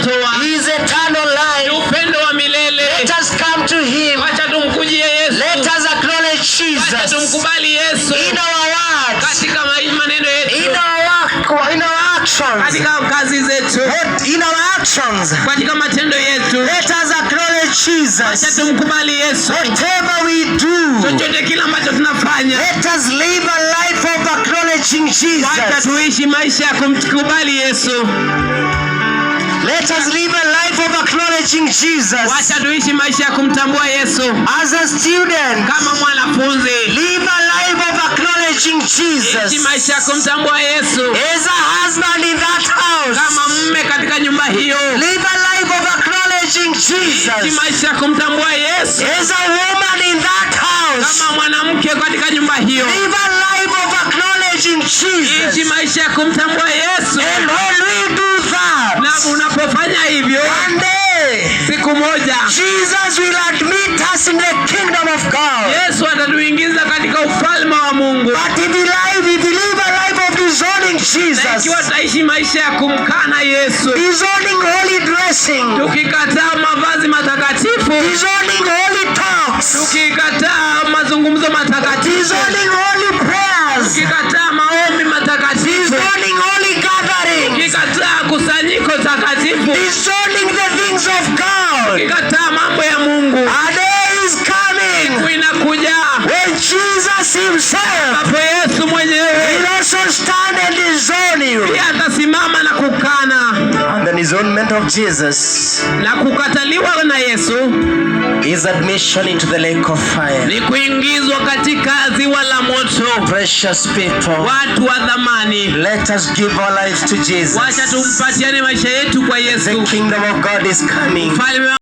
anatoa. He is eternal Ni life. upendo wa milele. Let us come to him. Wacha tumkujie Yesu. Let us acknowledge Wacha Jesus tumkubali Yesu in our words, katika maneno yetu, in our work, in our actions, katika kazi zetu, in our actions. katika matendo yetu. Let us acknowledge Wacha Jesus. tumkubali Yesu. Whatever we do, Chochote kile ambacho tunafanya, let us live a life of acknowledging wacha Jesus. tuishi maisha ya kumkubali Yesu. Let us live a life of acknowledging Jesus. Wacha tuishi maisha ya kumtambua Yesu. As a student, Kama mwanafunzi, live a life of acknowledging ishi Jesus. maisha ya kumtambua Yesu. As a husband in that house, Kama mume katika nyumba hiyo, live a life of acknowledging ishi Jesus. maisha ya kumtambua Yesu. As a woman in that house, Kama mwanamke katika nyumba hiyo, live a life of acknowledging ishi Jesus. maisha ya kumtambua Yesu. And when we do Na that, unapofanya hivyo, one day, siku moja Jesus will admit us in the kingdom of God. Yesu atatuingiza katika ufalme wa Mungu. But if we live a life of disowning Na Jesus, ikiwa tutaishi maisha ya kumkana Yesu, disowning holy dressing, tukikataa mavazi matakatifu, disowning holy talks, tukikataa mazungumzo matakatifu, disowning holy prayers, tukikataa maombi matakatifu, disowning holy gatherings, tukikataa kusanyiko takatifu, disowning the things of God. tukikataa mambo ya Mungu, A day is coming inakuja when Jesus himself hapo Yesu will mwenyewe also stand and disown you. pia atasimama na kukana. And the disownment of Jesus Na kukataliwa na Yesu is admission into the lake of fire. ni kuingizwa katika ziwa la moto. Precious people, Watu wa dhamani, let us give our lives to Jesus. wacha tumpatiane maisha yetu kwa The Yesu. kingdom of God is coming. Ufalme